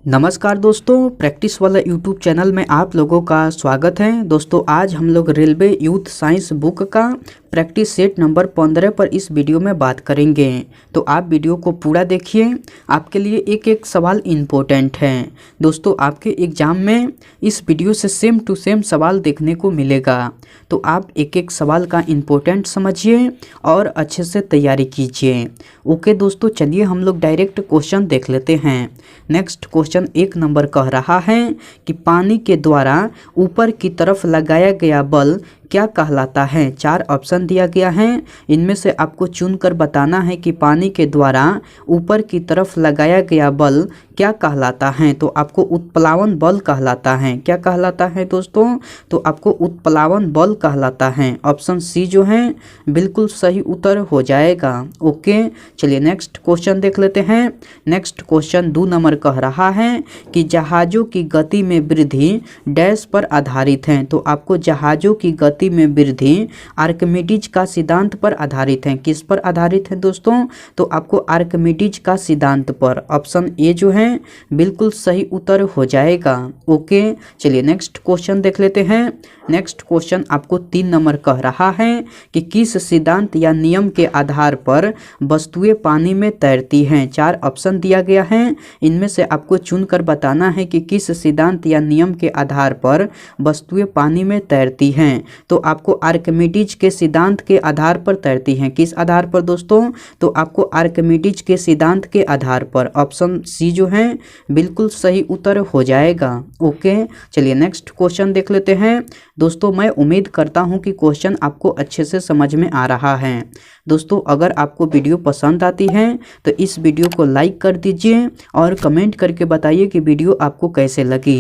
नमस्कार दोस्तों, प्रैक्टिस वाला यूट्यूब चैनल में आप लोगों का स्वागत है। दोस्तों आज हम लोग रेलवे यूथ साइंस बुक का प्रैक्टिस सेट नंबर 15 पर इस वीडियो में बात करेंगे। तो आप वीडियो को पूरा देखिए, आपके लिए एक एक सवाल इम्पोर्टेंट है। दोस्तों आपके एग्जाम में इस वीडियो से सेम टू सेम सवाल देखने को मिलेगा, तो आप एक एक सवाल का इम्पोर्टेंट समझिए और अच्छे से तैयारी कीजिए। ओके दोस्तों, चलिए हम लोग डायरेक्ट क्वेश्चन देख लेते हैं। नेक्स्ट क्वेश्चन 1 नंबर कह रहा है कि पानी के द्वारा ऊपर की तरफ लगाया गया बल क्या कहलाता है। 4 ऑप्शन दिया गया है, इनमें से आपको चुनकर बताना है कि पानी के द्वारा ऊपर की तरफ लगाया गया बल क्या कहलाता है। तो आपको उत्प्लावन बल कहलाता है। क्या कहलाता है दोस्तों? तो आपको उत्प्लावन बल कहलाता है। ऑप्शन सी जो है बिल्कुल सही उत्तर हो जाएगा। ओके, चलिए नेक्स्ट क्वेश्चन देख लेते हैं। नेक्स्ट क्वेश्चन 2 नंबर कह रहा है कि जहाज़ों की गति में वृद्धि डैश पर आधारित है। तो आपको जहाज़ों की गति में वृद्धि आर्किमिडीज का सिद्धांत पर आधारित है। किस पर आधारित है दोस्तों? तो आपको आर्किमिडीज का सिद्धांत पर। ऑप्शन ए जो है बिल्कुल सही उत्तर हो जाएगा। ओके, चलिए नेक्स्ट क्वेश्चन देख लेते हैं। नेक्स्ट क्वेश्चन आपको 3 नंबर कह रहा है कि किस सिद्धांत या नियम के आधार पर वस्तुएं पानी में तैरती हैं। 4 ऑप्शन दिया गया है, इनमें से आपको चुनकर बताना है कि किस सिद्धांत या नियम के आधार पर वस्तुएं पानी में तैरती हैं। तो आपको आर्किमिडीज के सिद्धांत के आधार पर तैरती हैं। किस आधार पर दोस्तों? तो आपको आर्किमिडीज के सिद्धांत के आधार पर। ऑप्शन सी जो है बिल्कुल सही उत्तर हो जाएगा। ओके, चलिए नेक्स्ट क्वेश्चन देख लेते हैं। दोस्तों मैं उम्मीद करता हूं कि क्वेश्चन आपको अच्छे से समझ में आ रहा है। दोस्तों अगर आपको वीडियो पसंद आती है तो इस वीडियो को लाइक कर दीजिए और कमेंट करके बताइए कि वीडियो आपको कैसे लगी।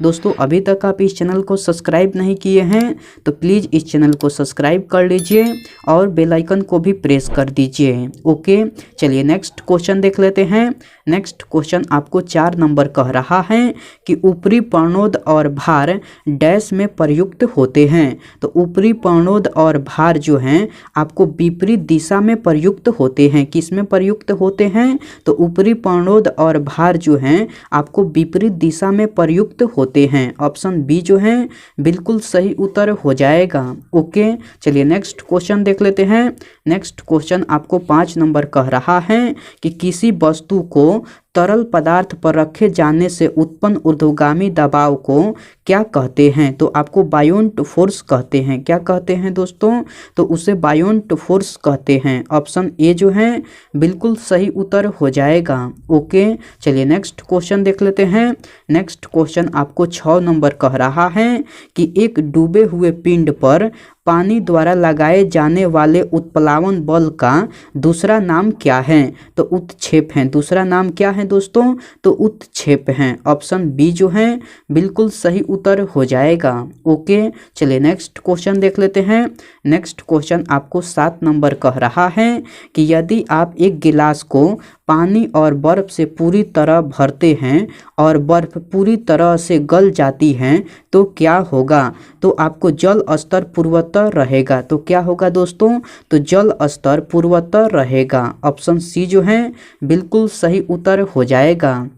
दोस्तों अभी तक आप इस चैनल को सब्सक्राइब नहीं किए हैं तो प्लीज़ इस चैनल को सब्सक्राइब कर लीजिए और बेल आइकन को भी प्रेस कर दीजिए। ओके, चलिए नेक्स्ट क्वेश्चन देख लेते हैं। नेक्स्ट क्वेश्चन आपको 4 नंबर कह रहा है कि ऊपरी पर्णोद और भार डैश में प्रयुक्त होते हैं। तो ऊपरी पर्णोद और भार जो हैं आपको विपरीत दिशा में प्रयुक्त होते हैं। किस में प्रयुक्त होते हैं? तो ऊपरी पर्णोद और भार जो हैं आपको विपरीत दिशा में प्रयुक्त होते हैं। ऑप्शन बी जो है बिल्कुल सही उत्तर हो जाएगा। ओके, चलिए नेक्स्ट क्वेश्चन देख लेते हैं। नेक्स्ट क्वेश्चन आपको 5 नंबर कह रहा है कि किसी वस्तु को तरल पदार्थ पर रखे जाने से उत्पन्न ऊर्ध्वगामी दबाव को क्या कहते हैं? तो आपको बायोंट फोर्स कहते हैं। क्या कहते हैं दोस्तों? तो उसे बायोंट फोर्स कहते हैं। ऑप्शन ए जो है बिल्कुल सही उत्तर हो जाएगा। ओके, चलिए नेक्स्ट क्वेश्चन देख लेते हैं। नेक्स्ट क्वेश्चन आपको 6 नंबर कह रहा है कि एक डूबे हुए पिंड पर पानी द्वारा लगाए जाने वाले उत्प्लावन बल का दूसरा नाम क्या है? तो उत्क्षेप है। दूसरा नाम क्या है दोस्तों? तो उत्क्षेप है। ऑप्शन बी जो है बिल्कुल सही उत्तर हो जाएगा। ओके, चलिए नेक्स्ट क्वेश्चन देख लेते हैं। नेक्स्ट क्वेश्चन आपको 7 नंबर कह रहा है कि यदि आप एक गिलास को पानी और बर्फ से पूरी तरह भरते हैं और बर्फ पूरी तरह से गल जाती है तो क्या होगा? तो आपको जल स्तर पूर्वोत्तर रहेगा। तो क्या होगा दोस्तों? तो जल स्तर पूर्वोत्तर रहेगा। ऑप्शन सी जो है बिल्कुल सही उत्तर हो जाएगा।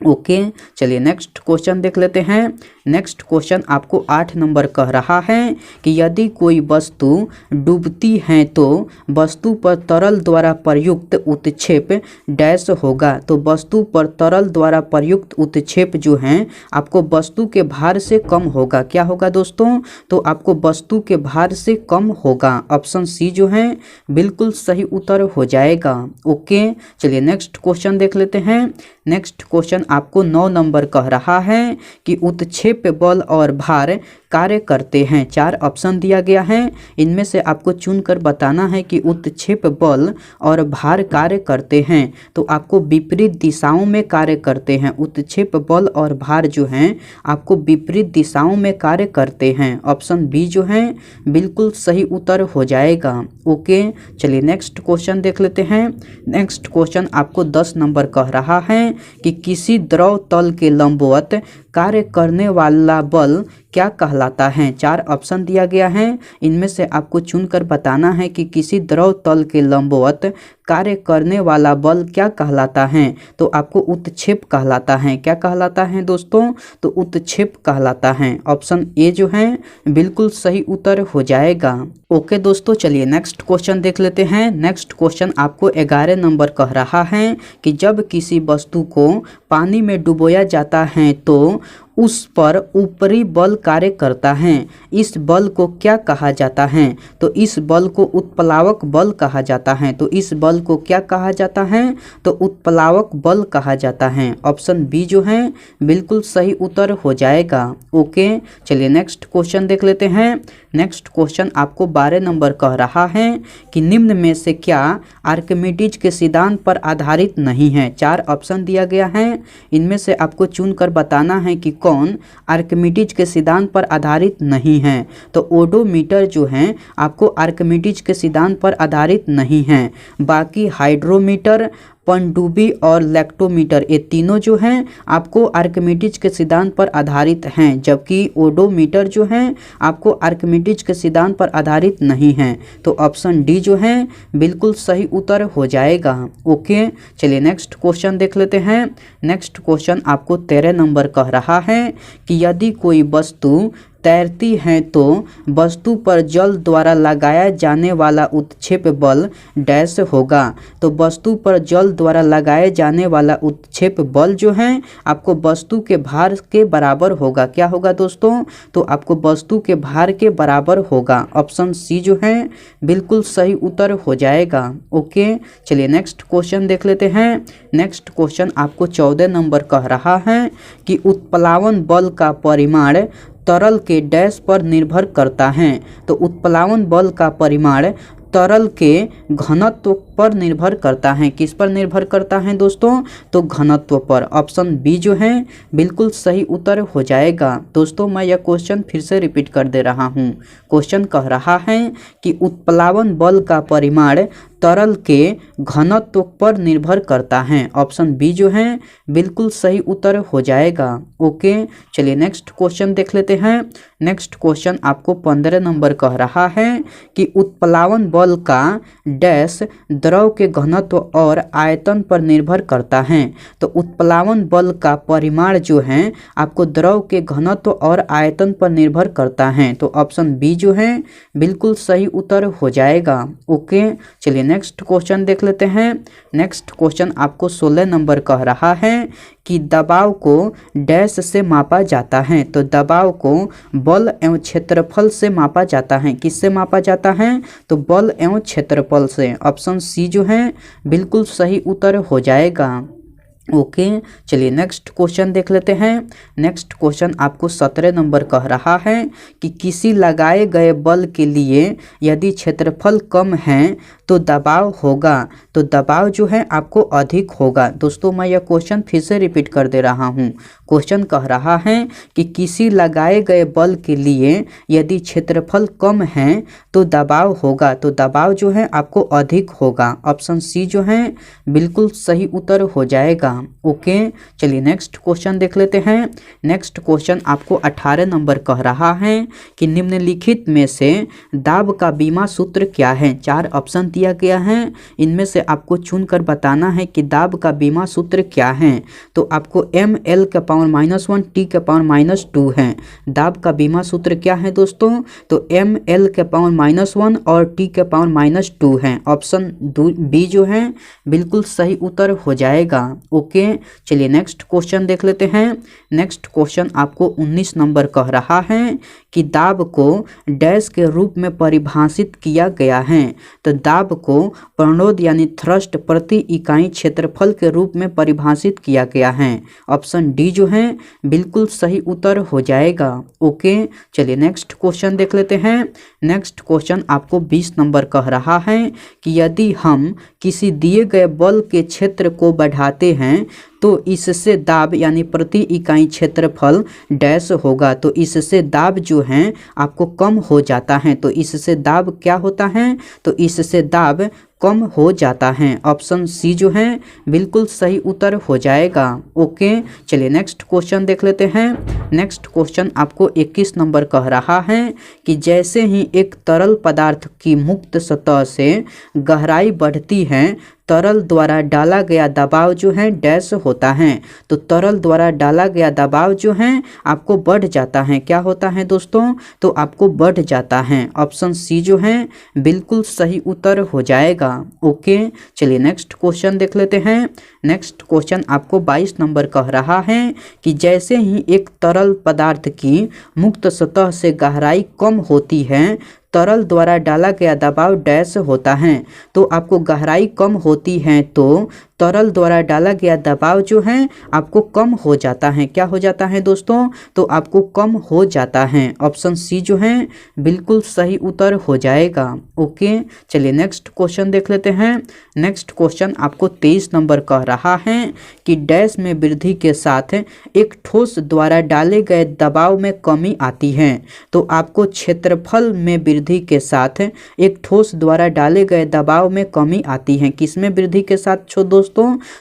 ओके, चलिए नेक्स्ट क्वेश्चन देख लेते हैं। नेक्स्ट क्वेश्चन आपको 8 नंबर कह रहा है कि यदि कोई वस्तु डूबती है तो वस्तु पर तरल द्वारा प्रयुक्त उत्क्षेप डैश होगा। तो वस्तु पर तरल द्वारा प्रयुक्त उत्क्षेप जो है आपको वस्तु के भार से कम होगा। क्या होगा दोस्तों? तो आपको वस्तु के भार से कम होगा। ऑप्शन सी जो है बिल्कुल सही उत्तर हो जाएगा। ओके, चलिए नेक्स्ट क्वेश्चन देख लेते हैं। नेक्स्ट क्वेश्चन आपको 9 नंबर कह रहा है कि उत्क्षेप बल और भार कार्य करते हैं। 4 ऑप्शन दिया गया है, इनमें से आपको चुनकर बताना है कि उत्क्षेप बल और भार कार्य करते हैं। तो आपको विपरीत दिशाओं में कार्य करते हैं। उत्क्षेप बल और भार जो हैं आपको विपरीत दिशाओं में कार्य करते हैं। ऑप्शन बी जो है बिल्कुल सही उत्तर हो जाएगा। ओके, चलिए नेक्स्ट क्वेश्चन देख लेते हैं। नेक्स्ट क्वेश्चन आपको 10 नंबर कह रहा है कि किसी द्रव तल के लंबवत कार्य करने वाला बल क्या कहलाता है। 4 ऑप्शन दिया गया है, इनमें से आपको चुनकर बताना है कि किसी द्रव तल के लंबवत कार्य करने वाला बल क्या कहलाता है? तो आपको उत्क्षेप कहलाता है। क्या कहलाता है दोस्तों? तो उत्क्षेप कहलाता है। ऑप्शन ए जो है बिल्कुल सही उत्तर हो जाएगा। ओके दोस्तों, चलिए नेक्स्ट क्वेश्चन देख लेते हैं। नेक्स्ट क्वेश्चन आपको 11 नंबर कह रहा है कि जब किसी वस्तु को पानी में डुबोया जाता है तो उस पर ऊपरी बल कार्य करता है। इस बल को क्या कहा जाता है? तो इस बल को उत्प्लावक बल कहा जाता है। तो इस बल को क्या कहा जाता है? तो उत्प्लावक बल कहा जाता है। ऑप्शन बी जो है बिल्कुल सही उत्तर हो जाएगा। ओके, चलिए नेक्स्ट क्वेश्चन देख लेते हैं। नेक्स्ट क्वेश्चन आपको 12 नंबर कह रहा है कि निम्न में से क्या आर्किमिडीज के सिद्धांत पर आधारित नहीं है? 4 ऑप्शन दिया गया है, इनमें से आपको चुनकर बताना है कि कौन आर्किमिडीज के सिद्धांत पर आधारित नहीं है। तो ओडोमीटर जो है आपको आर्किमिडीज के सिद्धांत पर आधारित नहीं है। बाकी हाइड्रोमीटर, पनडुब्बी और लैक्टोमीटर, ये तीनों जो हैं आपको आर्किमिडीज के सिद्धांत पर आधारित हैं, जबकि ओडोमीटर जो है आपको आर्किमिडीज के सिद्धांत पर आधारित नहीं है। तो ऑप्शन डी जो है बिल्कुल सही उत्तर हो जाएगा। ओके, चलिए नेक्स्ट क्वेश्चन देख लेते हैं। नेक्स्ट क्वेश्चन आपको 13 नंबर कह रहा है कि यदि कोई वस्तु तैरती है तो वस्तु पर जल द्वारा लगाया जाने वाला उत्क्षेप बल डैश होगा। तो वस्तु पर जल द्वारा लगाए जाने वाला उत्क्षेप बल जो है आपको वस्तु के भार के बराबर होगा। क्या होगा दोस्तों? तो आपको वस्तु के भार के बराबर होगा। ऑप्शन सी जो है बिल्कुल सही उत्तर हो जाएगा। ओके, चलिए नेक्स्ट क्वेश्चन देख लेते हैं। नेक्स्ट क्वेश्चन आपको 14 नंबर कह रहा है कि उत्प्लावन बल का परिमाण तरल के डैश पर निर्भर करता है। तो उत्प्लावन बल का परिमाण तरल के घनत्व पर निर्भर करता है। किस पर निर्भर करता है दोस्तों? तो घनत्व पर। ऑप्शन बी जो है बिल्कुल सही उत्तर हो जाएगा। दोस्तों मैं यह क्वेश्चन फिर से रिपीट कर दे रहा हूँ। क्वेश्चन कह रहा है कि उत्प्लावन बल का परिमाण तरल के घनत्व पर निर्भर करता है। ऑप्शन बी जो है बिल्कुल सही उत्तर हो जाएगा। ओके, चलिए नेक्स्ट क्वेश्चन देख लेते हैं। नेक्स्ट क्वेश्चन आपको 15 नंबर कह रहा है कि उत्प्लावन बल का डैश द्रव के घनत्व और आयतन पर निर्भर करता है। तो उत्प्लावन बल का परिमाण जो है आपको द्रव के घनत्व और आयतन पर निर्भर करता है। तो ऑप्शन बी जो है बिल्कुल सही उत्तर हो जाएगा। ओके, चलिए नेक्स्ट क्वेश्चन देख लेते हैं। नेक्स्ट क्वेश्चन आपको 16 नंबर कह रहा है कि दबाव को डैश से मापा जाता है। तो दबाव को बल एवं क्षेत्रफल से मापा जाता है। किससे मापा जाता है? तो बल एवं क्षेत्रफल से। ऑप्शन सी जो है बिल्कुल सही उत्तर हो जाएगा। ओके, चलिए नेक्स्ट क्वेश्चन देख लेते हैं। नेक्स्ट क्वेश्चन आपको 17 नंबर कह रहा है कि किसी लगाए गए बल के लिए यदि क्षेत्रफल कम है तो दबाव होगा। तो दबाव जो है आपको अधिक होगा। दोस्तों मैं यह क्वेश्चन फिर से रिपीट कर दे रहा हूँ। क्वेश्चन कह रहा है कि किसी लगाए गए बल के लिए यदि क्षेत्रफल कम है तो दबाव होगा। तो दबाव जो है आपको अधिक होगा। ऑप्शन सी जो है बिल्कुल सही उत्तर हो जाएगा। ओके, चलिए नेक्स्ट क्वेश्चन देख लेते हैं। नेक्स्ट क्वेश्चन आपको 18 नंबर कह रहा है कि निम्नलिखित में से दाब का बीमा सूत्र क्या है? 4 ऑप्शन दिया गया है, इनमें से आपको चुनकर बताना है कि दाब का बीमा सूत्र क्या है। तो आपको ml का पावर -1 t का पावर -2 है। दाब का बीमा सूत्र क्या है दोस्तों? तो ml के पावर -1 और t के पावर -2 है। ऑप्शन बी जो है बिल्कुल सही उत्तर हो जाएगा। ओके, चलिए नेक्स्ट क्वेश्चन देख लेते हैं। नेक्स्ट क्वेश्चन आपको 19 नंबर कह रहा है कि दाब को डैश के रूप में परिभाषित किया गया है। तो दाब को प्रणोद यानी थ्रस्ट प्रति इकाई क्षेत्रफल के रूप में परिभाषित किया गया है। ऑप्शन डी जो है बिल्कुल सही उत्तर हो जाएगा। ओके, चलिए नेक्स्ट क्वेश्चन देख लेते हैं। नेक्स्ट क्वेश्चन आपको 20 नंबर कह रहा है कि यदि हम किसी दिए गए बल के क्षेत्र को बढ़ाते हैं तो इससे दाब यानी प्रति इकाई क्षेत्रफल डैश होगा। तो इससे दाब जो है आपको कम हो जाता है। तो इससे दाब क्या होता है? तो इससे दाब कम हो जाता है। ऑप्शन सी जो है बिल्कुल सही उत्तर हो जाएगा। ओके, चलिए नेक्स्ट क्वेश्चन देख लेते हैं। नेक्स्ट क्वेश्चन आपको 21 नंबर कह रहा है कि जैसे ही एक तरल पदार्थ की मुक्त सतह से गहराई बढ़ती है तरल द्वारा डाला गया दबाव जो है डैश होता है। तो तरल द्वारा डाला गया दबाव जो है आपको बढ़ जाता है। क्या होता है दोस्तों? तो आपको बढ़ जाता है। ऑप्शन सी जो है बिल्कुल सही उत्तर हो जाएगा। ओके, चलिए नेक्स्ट क्वेश्चन देख लेते हैं। नेक्स्ट क्वेश्चन आपको 22 नंबर कह रहा है कि जैसे ही एक तरल पदार्थ की मुक्त सतह से गहराई कम होती है तरल द्वारा डाला गया दबाव डैश होता है। तो आपको गहराई कम होती है तो तरल द्वारा डाला गया दबाव जो है आपको कम हो जाता है। क्या हो जाता है दोस्तों? तो आपको कम हो जाता है। ऑप्शन सी जो है बिल्कुल सही उत्तर हो जाएगा। ओके, चलिए नेक्स्ट क्वेश्चन देख लेते हैं। नेक्स्ट क्वेश्चन आपको 23 नंबर कह रहा है कि डैश में वृद्धि के साथ एक ठोस द्वारा डाले गए दबाव में कमी आती है। तो आपको क्षेत्रफल में वृद्धि के साथ एक ठोस द्वारा डाले गए दबाव में कमी आती है। किसमें वृद्धि के साथ दोस्तों?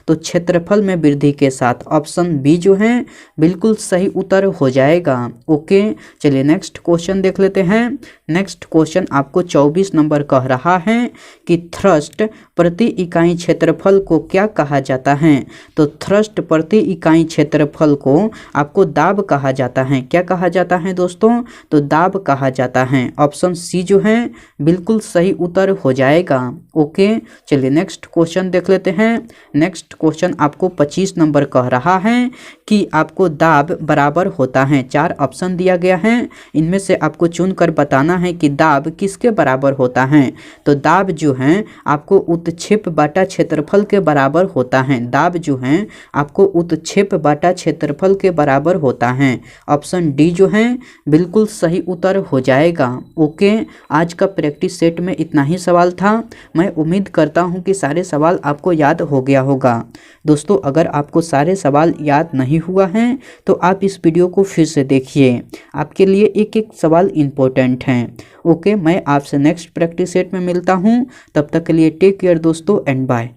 तो क्षेत्रफल में वृद्धि के साथ। ऑप्शन बी जो है बिल्कुल सही उत्तर हो जाएगा। ओके, चलिए नेक्स्ट क्वेश्चन देख लेते हैं। नेक्स्ट क्वेश्चन आपको 24 नंबर कह रहा है कि थ्रस्ट प्रति इकाई क्षेत्रफल को क्या कहा जाता है? तो थ्रस्ट प्रति इकाई क्षेत्रफल को आपको दाब कहा जाता है। क्या कहा जाता है दोस्तों? तो दाब कहा जाता है। ऑप्शन सी जो है बिल्कुल सही उत्तर हो जाएगा। ओके, चलिए नेक्स्ट क्वेश्चन देख लेते हैं। नेक्स्ट क्वेश्चन आपको 25 नंबर कह रहा है कि आपको दाब बराबर होता है। 4 ऑप्शन दिया गया है, इनमें से आपको चुनकर बताना है कि दाब किसके बराबर होता है। तो दाब जो है आपको उत्क्षेप बटा क्षेत्रफल के बराबर होता है। दाब जो है आपको उत्क्षेप बटा क्षेत्रफल के बराबर होता है। ऑप्शन डी जो है बिल्कुल सही उत्तर हो जाएगा। ओके, आज का प्रैक्टिस सेट में इतना ही सवाल था। मैं उम्मीद करता हूं कि सारे सवाल आपको याद हो गया होगा। दोस्तों, अगर आपको सारे सवाल याद नहीं हुआ है तो आप इस वीडियो को फिर से देखिए, आपके लिए एक एक सवाल इम्पोर्टेंट हैं। ओके, मैं आपसे नेक्स्ट प्रैक्टिस सेट में मिलता हूं। तब तक के लिए टेक केयर दोस्तों एंड बाय।